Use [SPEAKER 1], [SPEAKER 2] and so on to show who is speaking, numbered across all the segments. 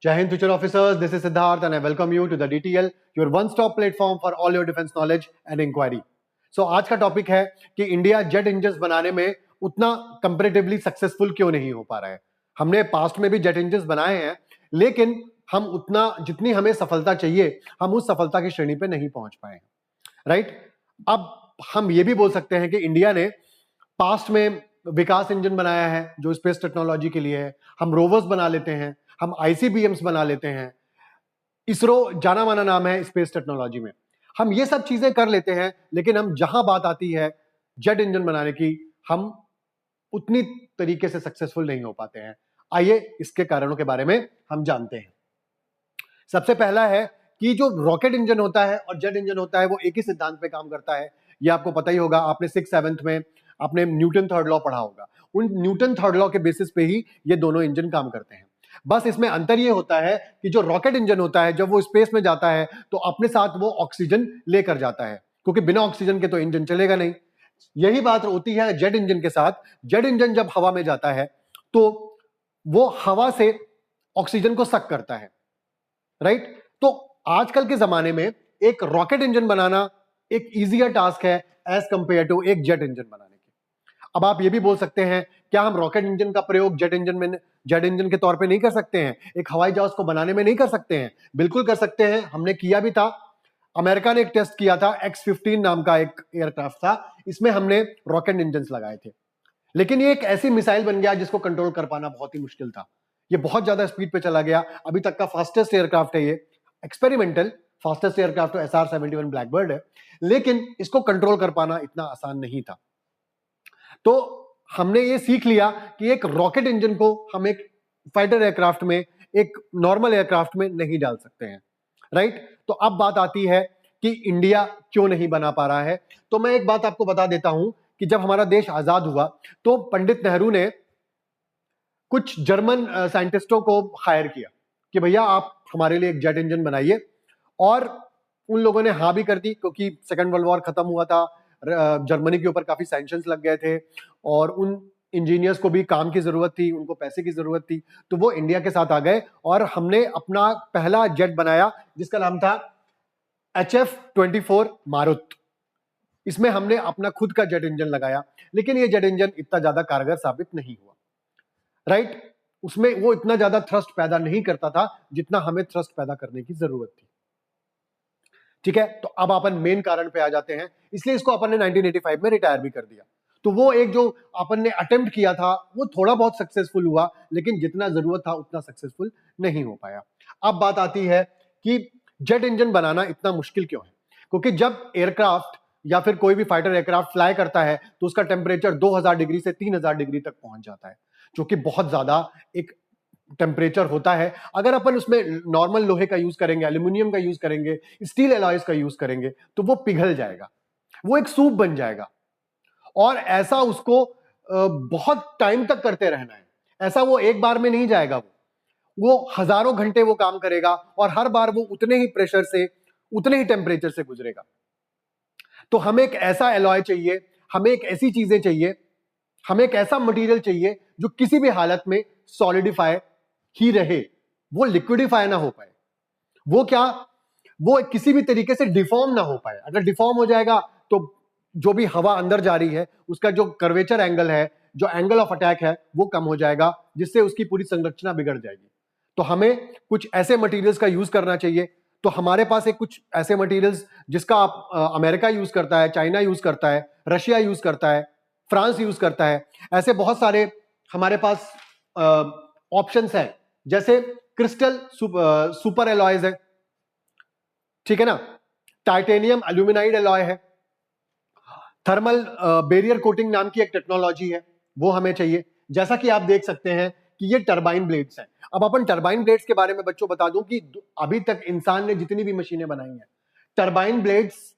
[SPEAKER 1] Jai Hind, future officers. This is Siddharth, and I welcome you to the DTL, your one-stop platform for all your defense knowledge and inquiry. So आज का topic है कि India jet engines बनाने में उतना comparatively successful क्यों नहीं हो पा रहा है। हमने पास्ट में भी जेट इंजन्स बनाए हैं, लेकिन हम उतना जितनी हमें सफलता चाहिए, हम उस सफलता की श्रेणी पे नहीं पहुंच पाए हैं। राइट? अब हम ये भी बोल सकते हैं कि इंडिया ने पास्ट में विकास इंजन बनाया है जो स्पेस टेक्नोलॉजी के लिए है। हम रोवर्स बना लेते हैं, हम आईसीबीएम्स बना लेते हैं, इसरो जाना माना नाम है स्पेस टेक्नोलॉजी में। हम ये सब चीजें कर लेते हैं, लेकिन हम जहां बात आती है जेट इंजन बनाने की, हम उतनी तरीके से सक्सेसफुल नहीं हो पाते हैं। आइए इसके कारणों के बारे में हम जानते हैं। सबसे पहला है कि जो रॉकेट इंजन होता है और जेट इंजन होता है वो एक ही सिद्धांत पे काम करता है। ये आपको पता ही होगा, आपने 6th-7th में आपने न्यूटन थर्ड लॉ पढ़ा होगा। उन न्यूटन थर्ड लॉ के बेसिस पे ही ये दोनों इंजन काम करते हैं। बस इसमें अंतर ये होता है कि जो रॉकेट इंजन होता है जब वो स्पेस में जाता है तो अपने साथ वो ऑक्सीजन लेकर जाता है, क्योंकि बिना ऑक्सीजन के तो इंजन चलेगा नहीं। यही बात होती है जेट इंजन के साथ। जेट इंजन जब हवा में जाता है तो वो हवा से ऑक्सीजन को सक करता है। राइट? तो आजकल के जमाने में एक रॉकेट इंजन बनाना एक इजियर टास्क है एज कंपेयर टू एक जेट इंजन बनाने के। अब आप ये भी बोल सकते हैं, क्या हम रॉकेट इंजन का प्रयोग जेट इंजन के तौर पे नहीं कर सकते हैं? एक हवाई जहाज को बनाने में नहीं कर सकते हैं? बिल्कुल कर सकते हैं, हमने किया भी था। अमेरिका ने एक टेस्ट किया था, X-15 नाम का एक एयरक्राफ्ट था, इसमें हमने रॉकेट इंजन लगाए थे। लेकिन ये एक ऐसी मिसाइल बन गया जिसको कंट्रोल कर पाना बहुत ही मुश्किल था। ये बहुत ज्यादा स्पीड पे चला गया। अभी तक का फास्टेस्ट एयरक्राफ्ट है ये, एक्सपेरिमेंटल फास्टेस्ट एयरक्राफ्ट तो SR-71 ब्लैकबर्ड है, लेकिन इसको कंट्रोल कर पाना इतना आसान नहीं था। तो हमने ये सीख लिया कि एक रॉकेट इंजन को हम एक फाइटर एयरक्राफ्ट में, एक नॉर्मल एयरक्राफ्ट में नहीं डाल सकते हैं। राइट? तो अब बात आती है कि इंडिया क्यों नहीं बना पा रहा है। तो मैं एक बात आपको बता देता हूं कि जब हमारा देश आजाद हुआ तो पंडित नेहरू ने कुछ जर्मन साइंटिस्टों को हायर किया कि भैया आप हमारे लिए एक जेट इंजन बनाइए, और उन लोगों ने हाँ भी कर दी, क्योंकि सेकेंड वर्ल्ड वॉर खत्म हुआ था, जर्मनी के ऊपर काफी सैंक्शंस लग गए थे और उन इंजीनियर्स को भी काम की जरूरत थी, उनको पैसे की जरूरत थी, तो वो इंडिया के साथ आ गए और हमने अपना पहला जेट बनाया जिसका नाम था HF-24 मारुत। इसमें हमने अपना खुद का जेट इंजन लगाया, लेकिन ये जेट इंजन इतना ज्यादा कारगर साबित नहीं हुआ। राइट? उसमें वो इतना ज्यादा थ्रस्ट पैदा नहीं करता था जितना हमें थ्रस्ट पैदा करने की जरूरत थी। ठीक है? तो अब अपन मेन कारण पे आ जाते हैं, इसलिए इसको अपन ने 1985 में रिटायर भी कर दिया। तो वो एक जो अपन ने अटेम्प्ट किया था वो थोड़ा बहुत सक्सेसफुल हुआ, लेकिन जितना जरूरत था उतना सक्सेसफुल नहीं हो पाया। अब बात आती है कि जेट इंजन बनाना इतना मुश्किल क्यों है? क्योंकि जब एयरक्राफ्ट या फिर कोई भी फाइटर एयरक्राफ्ट फ्लाई करता है तो उसका टेम्परेचर 2000 डिग्री से 3000 डिग्री तक पहुंच जाता है, जो कि बहुत ज्यादा एक टेम्परेचर होता है। अगर अपन उसमें नॉर्मल लोहे का यूज करेंगे, एल्यूमिनियम का यूज करेंगे, स्टील एलॉयज का यूज करेंगे, तो वो पिघल जाएगा, वो एक सूप बन जाएगा। और ऐसा उसको बहुत टाइम तक करते रहना है। ऐसा वो एक बार में नहीं जाएगा, वो हजारों घंटे वो काम करेगा और हर बार वो उतने ही प्रेशर से, उतने ही टेम्परेचर से गुजरेगा। तो हमें एक ऐसा एलॉय चाहिए, हमें एक ऐसी चीजें चाहिए, हमें एक ऐसा मटेरियल चाहिए जो किसी भी हालत में सॉलिडिफाई ही रहे, वो लिक्विडिफाई ना हो पाए, वो क्या, वो किसी भी तरीके से डिफॉर्म ना हो पाए। अगर डिफॉर्म हो जाएगा तो जो भी हवा अंदर जा रही है उसका जो कर्वेचर एंगल है, जो एंगल ऑफ अटैक है, वो कम हो जाएगा, जिससे उसकी पूरी संरचना बिगड़ जाएगी। तो हमें कुछ ऐसे मटेरियल्स का यूज करना चाहिए। तो हमारे पास एक कुछ ऐसे मटेरियल्स जिसका अमेरिका यूज करता है, चाइना यूज करता है, रशिया यूज करता है, फ्रांस यूज करता है, ऐसे बहुत सारे हमारे पास ऑप्शंस हैं। जैसे क्रिस्टल सुपर एलॉयज है, ठीक है ना, टाइटेनियम एल्यूमिनाइड एलॉय है, थर्मल बैरियर कोटिंग नाम की एक टेक्नोलॉजी है, वो हमें चाहिए। जैसा कि आप देख सकते हैं कि ये टरबाइन ब्लेड्स हैं। अब अपन टरबाइन ब्लेड्स के बारे में बच्चों बता दूं कि अभी तक इंसान ने जितनी भी मशीनें बनाई हैं, टरबाइन ब्लेड्स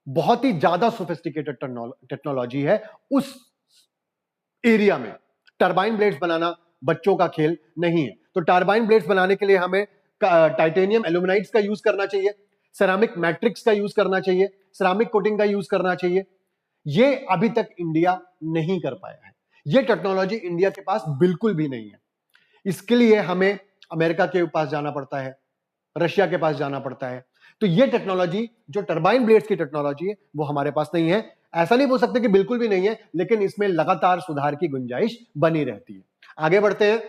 [SPEAKER 1] बहुत ही ज्यादा सोफिस्टिकेटेड टेक्नोलॉजी है। उस एरिया में टरबाइन ब्लेड्स बनाना बच्चों का खेल नहीं है। तो टरबाइन ब्लेड्स बनाने के लिए हमें टाइटेनियम एल्यूमिनाइड्स का यूज करना चाहिए, सेरामिक मैट्रिक्स का यूज करना चाहिए, सेरामिक कोटिंग का यूज करना चाहिए। ये अभी तक इंडिया नहीं कर पाया है, ये टेक्नोलॉजी इंडिया के पास बिल्कुल भी नहीं है। इसके लिए हमें अमेरिका के पास जाना पड़ता है, रशिया के पास जाना पड़ता है। तो ये टेक्नोलॉजी जो टरबाइन ब्लेड्स की टेक्नोलॉजी है वो हमारे पास नहीं है। ऐसा नहीं बोल सकते कि बिल्कुल भी नहीं है, लेकिन इसमें लगातार सुधार की गुंजाइश बनी रहती है। आगे बढ़ते हैं।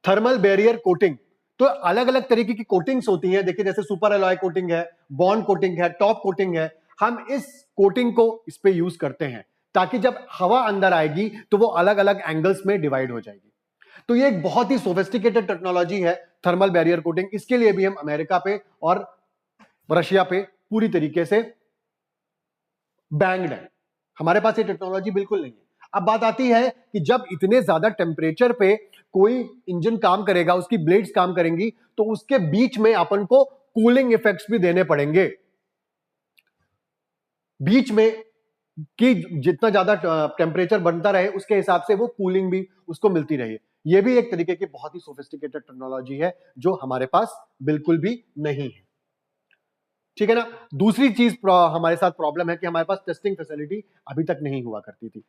[SPEAKER 1] थर्मल बैरियर कोटिंग, तो अलग अलग तरीके की कोटिंग्स होती हैं। देखिए जैसे सुपर एलॉय कोटिंग है, बॉन्ड कोटिंग है, टॉप कोटिंग है। हम इस कोटिंग को इस पे यूज करते हैं ताकि जब हवा अंदर आएगी तो वो अलग अलग एंगल्स में डिवाइड हो जाएगी। तो ये एक बहुत ही सोफिस्टिकेटेड टेक्नोलॉजी है थर्मल बैरियर कोटिंग। इसके लिए भी हम अमेरिका पे और रशिया पे पूरी तरीके से बैंग्ड है। हमारे पास ये टेक्नोलॉजी बिल्कुल नहीं है। अब बात आती है कि जब इतने ज्यादा टेम्परेचर पे कोई इंजन काम करेगा, उसकी ब्लेड्स काम करेंगी, तो उसके बीच में अपन को कूलिंग इफेक्ट्स भी देने पड़ेंगे। बीच में कि जितना ज्यादा टेम्परेचर बनता रहे उसके हिसाब से वो कूलिंग भी उसको मिलती रहे। ये भी एक तरीके की बहुत ही सोफिस्टिकेटेड टेक्नोलॉजी है जो हमारे पास बिल्कुल भी नहीं है। ठीक है ना। दूसरी चीज हमारे साथ प्रॉब्लम है कि हमारे पास टेस्टिंग फैसिलिटी अभी तक नहीं हुआ करती थी।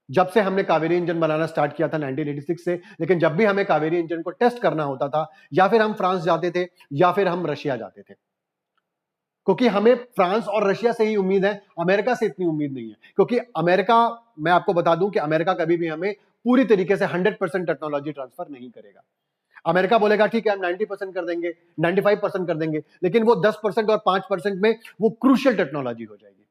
[SPEAKER 1] जब से हमने कावेरी इंजन बनाना स्टार्ट किया था 1986 से, लेकिन जब भी हमें कावेरी इंजन को टेस्ट करना होता था या फिर हम फ्रांस जाते थे या फिर हम रशिया जाते थे, क्योंकि हमें फ्रांस और रशिया से ही उम्मीद है, अमेरिका से इतनी उम्मीद नहीं है। क्योंकि अमेरिका, मैं आपको बता दूं कि अमेरिका कभी भी हमें पूरी तरीके से 100% टेक्नोलॉजी ट्रांसफर नहीं करेगा। अमेरिका बोलेगा ठीक है हम 90% कर देंगे, 95% कर देंगे, लेकिन वो 10% और 5% में वो क्रूशियल टेक्नोलॉजी हो जाएगी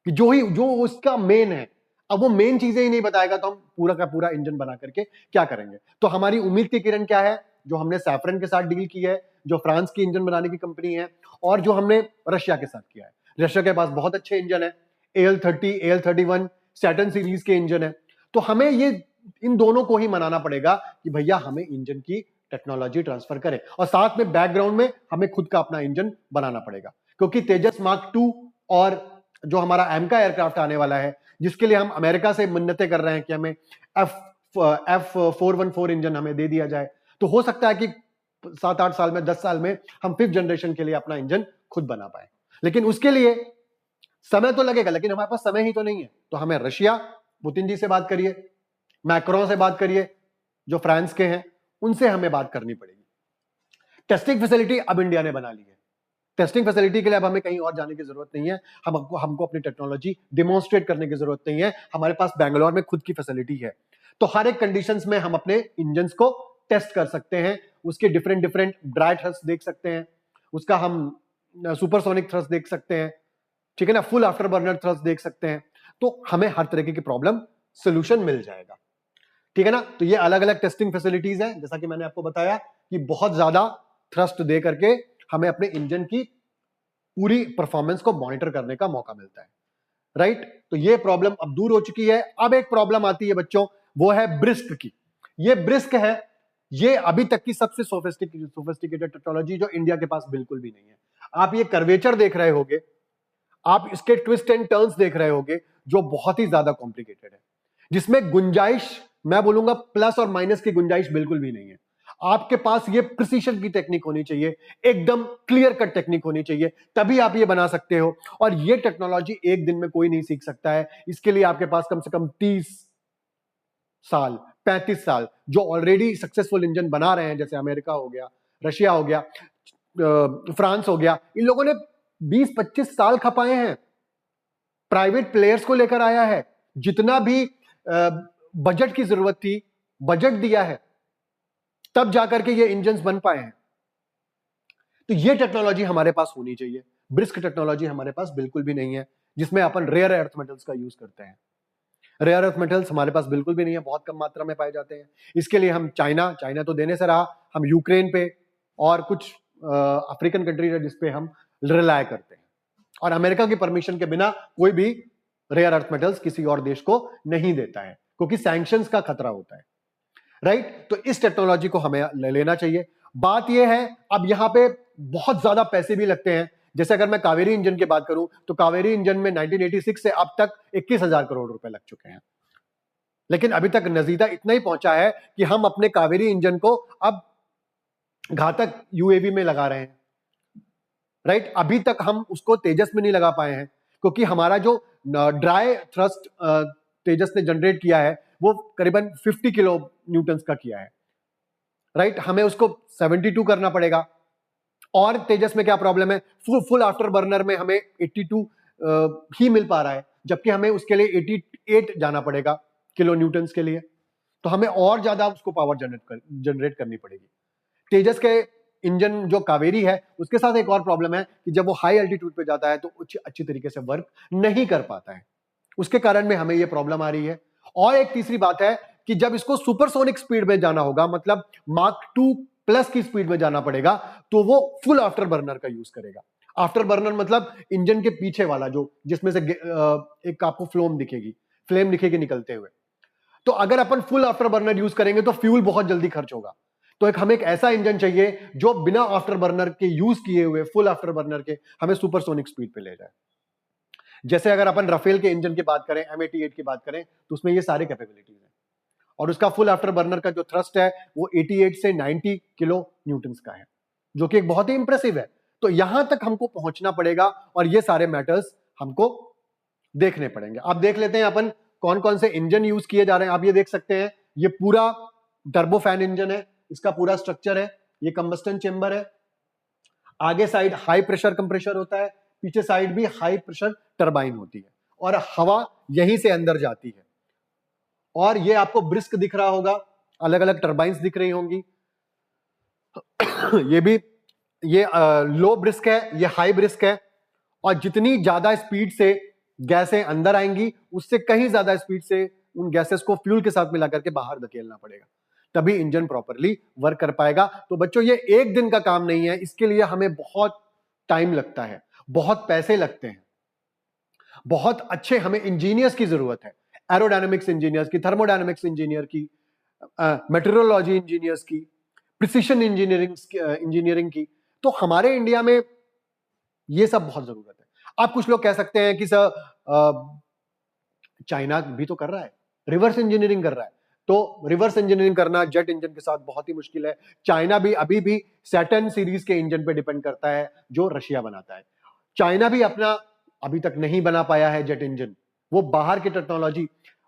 [SPEAKER 1] कि जो उसका मेन है। अब वो मेन चीजें ही नहीं बताएगा तो हम पूरा का पूरा इंजन बना करके क्या करेंगे। तो हमारी उम्मीद की किरण क्या है, जो हमने सैफरन के साथ डील की है, जो फ्रांस की इंजन बनाने की कंपनी है, और जो हमने रशिया के साथ किया है। रशिया के पास बहुत अच्छे इंजन है, AL30, AL31 सैटर्न सीरीज के इंजन है। तो हमें ये इन दोनों को ही मनाना पड़ेगा कि भैया हमें इंजन की टेक्नोलॉजी ट्रांसफर करें, और साथ में बैकग्राउंड में हमें खुद का अपना इंजन बनाना पड़ेगा। क्योंकि तेजस मार्क 2 और जो हमारा एमका एयरक्राफ्ट आने वाला है, जिसके लिए हम अमेरिका से मिन्नतें कर रहे हैं कि हमें F414 इंजन हमें दे दिया जाए, तो हो सकता है कि 7-8 साल में, 10 साल में हम 5th जनरेशन के लिए अपना इंजन खुद बना पाए। लेकिन उसके लिए समय तो लगेगा, लेकिन हमारे पास समय ही तो नहीं है। तो हमें रशिया, पुतिन जी से बात करिए, मैक्रोन से बात करिए जो फ्रांस के हैं, उनसे हमें बात करनी पड़ेगी। टेस्टिंग फैसिलिटी अब इंडिया ने बना ली है। टेस्टिंग फैसिलिटी के लिए अब हमें कहीं और जाने की जरूरत नहीं है। हमको अपनी टेक्नोलॉजी डिमॉन्स्ट्रेट करने की जरूरत नहीं है। हमारे पास बेंगलोर में खुद की फैसिलिटी है। तो हर एक कंडीशंस में हम अपने इंजन्स को टेस्ट कर सकते हैं। उसके डिफरेंट डिफरेंट ड्राई थ्रस्ट देख सकते हैं, उसका हम सुपरसोनिक थ्रस्ट देख सकते हैं, ठीक है ना, फुल आफ्टर बर्नर थ्रस्ट देख सकते हैं। तो हमें हर तरीके की प्रॉब्लम सोल्यूशन मिल जाएगा, ठीक है ना। तो ये अलग अलग टेस्टिंग फैसिलिटीज हैं, जैसा कि मैंने आपको बताया कि बहुत ज्यादा थ्रस्ट दे करके हमें अपने इंजन की पूरी परफॉर्मेंस को मॉनिटर करने का मौका मिलता है, राइट। तो ये प्रॉब्लम अब दूर हो चुकी है। अब एक प्रॉब्लम आती है बच्चों, वो है ब्रिस्क की। ये ब्रिस्क है, ये अभी तक की सबसे सोफिस्टिकेटेड टेक्नोलॉजी जो इंडिया के पास बिल्कुल भी नहीं है। आप ये कर्वेचर देख रहे होगे, आप इसके ट्विस्ट एंड टर्न्स देख रहे होगे, जो बहुत ही ज्यादा कॉम्प्लिकेटेड है, जिसमें गुंजाइश, मैं बोलूंगा प्लस और माइनस की गुंजाइश बिल्कुल भी नहीं है। आपके पास ये प्रिसीशन की टेक्निक होनी चाहिए, एकदम क्लियर कट टेक्निक होनी चाहिए, तभी आप ये बना सकते हो। और ये टेक्नोलॉजी एक दिन में कोई नहीं सीख सकता है। इसके लिए आपके पास कम से कम 30 साल, 35 साल, जो ऑलरेडी सक्सेसफुल इंजन बना रहे हैं, जैसे अमेरिका हो गया, रशिया हो गया, फ्रांस हो गया, इन लोगों ने 20-25 साल खपाए हैं। प्राइवेट प्लेयर्स को लेकर आया है, जितना भी बजट की जरूरत थी, बजट दिया है, तब जाकर के ये इंजन्स बन पाए हैं। तो ये टेक्नोलॉजी हमारे पास होनी चाहिए। ब्रिस्क टेक्नोलॉजी हमारे पास बिल्कुल भी नहीं है, जिसमें अपन रेयर अर्थ मेटल्स का यूज करते हैं। रेयर अर्थ मेटल्स हमारे पास बिल्कुल भी नहीं है, बहुत कम मात्रा में पाए जाते हैं। इसके लिए हम चाइना तो देने से रहा, हम यूक्रेन पे और कुछ अफ्रीकन कंट्रीज है जिसपे हम रिलाय करते हैं। और अमेरिका की परमिशन के बिना कोई भी रेयर अर्थ मेटल्स किसी और देश को नहीं देता है, क्योंकि सैंक्शंस का खतरा होता है, राइट। तो इस टेक्नोलॉजी को हमें ले लेना चाहिए। बात यह है, अब यहां पे बहुत ज्यादा पैसे भी लगते हैं। जैसे अगर मैं कावेरी इंजन की बात करूं, तो कावेरी इंजन में 1986 से अब तक 21,000 करोड़ रुपए लग चुके हैं। लेकिन अभी तक नजीदा इतना ही पहुंचा है कि हम अपने कावेरी इंजन को अब घातक यूएवी में लगा रहे हैं, राइट। अभी तक हम उसको तेजस में नहीं लगा पाए हैं, क्योंकि हमारा जो ड्राई थ्रस्ट तेजस ने जनरेट किया है वो करीबन 50 किलो न्यूटन का किया है, राइट, हमें उसको 72 करना पड़ेगा। और तेजस में क्या प्रॉब्लम है, फुल आफ्टर बर्नर में हमें 82 ही मिल पा रहा है, जबकि हमें उसके लिए 88 जाना पड़ेगा किलो न्यूटन्स के लिए। तो हमें और ज्यादा उसको पावर जनरेट करनी पड़ेगी। तेजस के इंजन जो कावेरी है उसके साथ एक और प्रॉब्लम है कि जब वो हाई एल्टीट्यूड पे जाता है तो अच्छी तरीके से वर्क नहीं कर पाता है, उसके कारण में हमें ये प्रॉब्लम आ रही है। और एक तीसरी बात है कि जब इसको सुपरसोनिक स्पीड में जाना होगा, मतलब मार्क 2 प्लस की स्पीड में जाना पड़ेगा, तो वो फुल आफ्टर बर्नर का यूज करेगा। आफ्टर बर्नर मतलब इंजन के पीछे वाला, जो जिसमें से एक आपको फ्लेम दिखेगी निकलते हुए। तो अगर अपन फुल आफ्टर बर्नर यूज करेंगे तो फ्यूल बहुत जल्दी खर्च होगा। तो हमें एक ऐसा इंजन चाहिए जो बिना आफ्टर बर्नर के यूज किए हुए, फुल आफ्टर बर्नर के, हमें सुपरसोनिक स्पीड पे ले जाए। जैसे अगर अपन राफेल के इंजन की बात करें, M88 की बात करें, तो उसमें ये सारे कैपेबिलिटीज हैं। और उसका फुल आफ्टर बर्नर का जो थ्रस्ट है वो 88 से 90 किलो न्यूटन्स का है, जो कि एक बहुत ही इंप्रेसिव है। तो यहां तक हमको पहुंचना पड़ेगा और ये सारे मैटर्स हमको देखने पड़ेंगे। आप देख लेते हैं अपन कौन कौन से इंजन यूज किए जा रहे हैं। आप ये देख सकते हैं, ये पूरा टर्बोफैन इंजन है, इसका पूरा स्ट्रक्चर है, ये कंबस्टन चेंबर है, आगे साइड हाई प्रेशर कंप्रेसर होता है, पीछे साइड भी हाई प्रेशर टरबाइन होती है, और हवा यहीं से अंदर जाती है। और ये आपको ब्रिस्क दिख रहा होगा, अलग अलग टरबाइंस दिख रही होंगी। ये लो ब्रिस्क है, ये हाई ब्रिस्क है। और जितनी ज्यादा स्पीड से गैसें अंदर आएंगी, उससे कहीं ज्यादा स्पीड से उन गैसेस को फ्यूल के साथ मिला करके बाहर धकेलना पड़ेगा, तभी इंजन प्रॉपरली वर्क कर पाएगा। तो बच्चों, ये एक दिन का काम नहीं है, इसके लिए हमें बहुत टाइम लगता है, बहुत पैसे लगते हैं, बहुत अच्छे हमें इंजीनियर्स की जरूरत है, एरोडायनामिक्स इंजीनियर्स की, थर्मोडायनामिक्स इंजीनियर की, मेटेरियोलॉजी इंजीनियर्स की, प्रिसिशन इंजीनियरिंग की। तो हमारे इंडिया में ये सब बहुत जरूरत है। आप कुछ लोग कह सकते हैं कि सर चाइना भी तो कर रहा है, रिवर्स इंजीनियरिंग कर रहा है। तो रिवर्स इंजीनियरिंग करना जेट इंजन के साथ बहुत ही मुश्किल है। चाइना भी अभी भी सैटर्न सीरीज के इंजन पे डिपेंड करता है जो रशिया बनाता है। चाइना भी अपना अभी तक नहीं बना पाया है जेट इंजन। वो बाहर की टेक्नोलॉजी,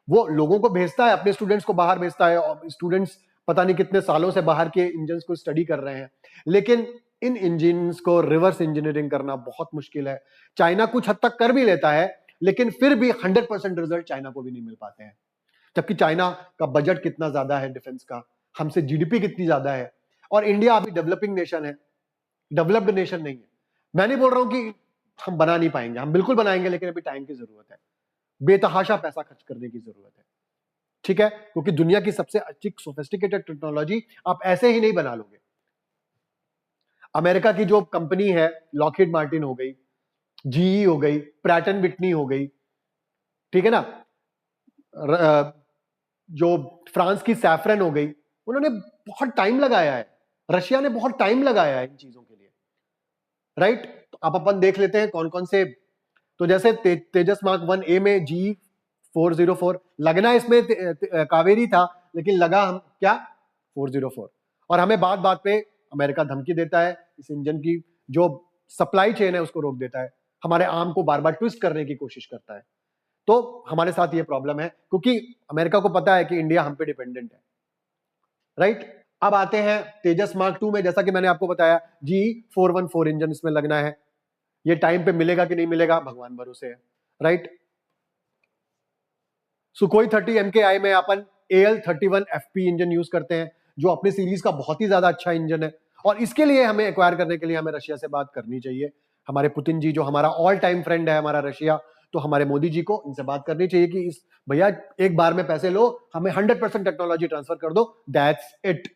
[SPEAKER 1] वो लोगों को भेजता है, अपने स्टूडेंट्स को बाहर भेजता है, और स्टूडेंट्स पता नहीं कितने सालों से बाहर के इंजन को स्टडी कर रहे हैं, लेकिन इन इंजन को रिवर्स इंजीनियरिंग करना बहुत मुश्किल है। चाइना कुछ हद तक कर भी लेता है, लेकिन फिर भी 100% रिजल्ट चाइना को भी नहीं मिल पाते हैं। जबकि चाइना का बजट कितना ज्यादा है डिफेंस का, हमसे जीडीपी कितनी ज्यादा है, और इंडिया अभी डेवलपिंग नेशन है, डेवलप्ड नेशन नहीं है। मैं नहीं बोल रहा हूं कि हम बना नहीं पाएंगे, हम बिल्कुल बनाएंगे, लेकिन अभी टाइम की जरूरत है, बेतहाशा पैसा खर्च करने की जरूरत है, ठीक है? क्योंकि दुनिया की सबसे अच्छी सोफिस्टिकेटेड टेक्नोलॉजी आप ऐसे ही नहीं बना लोगे। अमेरिका की जो कंपनी है, लॉकहीड मार्टिन हो गई, जीई हो गई, प्रैट एंड विटनी हो गई, ठीक है ना, जो फ्रांस की सैफरन हो गई, उन्होंने बहुत टाइम लगाया है, रशिया ने बहुत टाइम लगाया है इन चीजों के लिए, राइट? तो अब अपन देख लेते हैं कौन कौन से। तो जैसे तेजस मार्क 1A में G404 लगना, इसमें कावेरी था, लेकिन लगा हम क्या 404, और हमें बात बात पे अमेरिका धमकी देता है, इस इंजन की जो सप्लाई चेन है उसको रोक देता है, हमारे आर्म को बार बार ट्विस्ट करने की कोशिश करता है। तो हमारे साथ ये प्रॉब्लम है, क्योंकि अमेरिका को पता है कि इंडिया हम पे डिपेंडेंट है, राइट? अब आते हैं तेजस मार्क 2 में, जैसा कि मैंने आपको बताया G414 इंजन इसमें लगना है। ये टाइम पे मिलेगा कि नहीं मिलेगा, भगवान भरोसे है, राइट? सुखोई 30 MKI में अपन AL31FP इंजन यूज करते हैं, जो अपनी सीरीज का बहुत ही ज्यादा अच्छा इंजन है, और इसके लिए हमें एक्वायर करने के लिए हमें रशिया से बात करनी चाहिए। हमारे पुतिन जी, जो हमारा ऑल टाइम फ्रेंड है हमारा रशिया, तो हमारे मोदी जी को इनसे बात करनी चाहिए कि इस भैया एक बार में पैसे लो, हमें 100% टेक्नोलॉजी ट्रांसफर कर दो, दैट्स इट।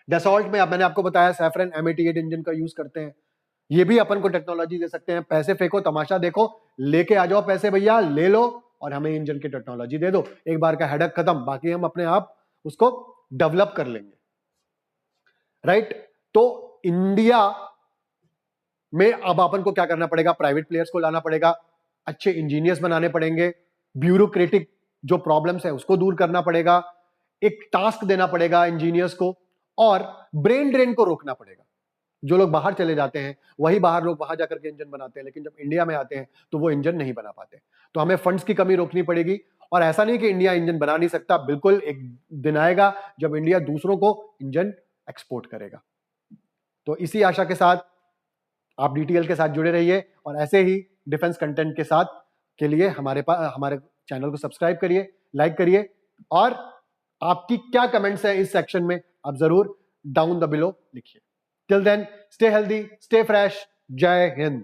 [SPEAKER 1] डसॉल्ट में अब मैंने आपको बताया सैफरन M88 इंजन का यूज करते हैं, ये भी अपन को टेक्नोलॉजी दे सकते हैं। पैसे फेंको, तमाशा देखो, लेके आ जाओ पैसे भैया, ले लो और हमें इंजन की टेक्नोलॉजी दे दो, एक बार का हेडक खत्म, बाकी हम अपने आप उसको डेवलप कर लेंगे, राइट? तो इंडिया में अब अपन को क्या करना पड़ेगा, प्राइवेट प्लेयर्स को लाना पड़ेगा, अच्छे इंजीनियर्स बनाने पड़ेंगे, ब्यूरोक्रेटिक जो प्रॉब्लम्स है उसको दूर करना पड़ेगा, एक टास्क देना पड़ेगा इंजीनियर्स को, और ब्रेन ड्रेन को रोकना पड़ेगा। जो लोग बाहर चले जाते हैं वही बाहर लोग वहां जाकर के इंजन बनाते हैं, लेकिन जब इंडिया में आते हैं तो वो इंजन नहीं बना पाते। तो हमें फंड्स की कमी रोकनी पड़ेगी, और ऐसा नहीं कि इंडिया इंजन बना नहीं सकता, बिल्कुल एक दिन आएगा जब इंडिया दूसरों को इंजन एक्सपोर्ट करेगा। तो इसी आशा के साथ आप DTL के साथ जुड़े रहिए और ऐसे ही डिफेंस कंटेंट के साथ के लिए हमारे चैनल को सब्सक्राइब करिए, लाइक करिए और आपकी क्या कमेंट्स है इस सेक्शन में आप जरूर डाउन द बिलो लिखिए। Till then stay healthy, stay fresh, जय हिंद।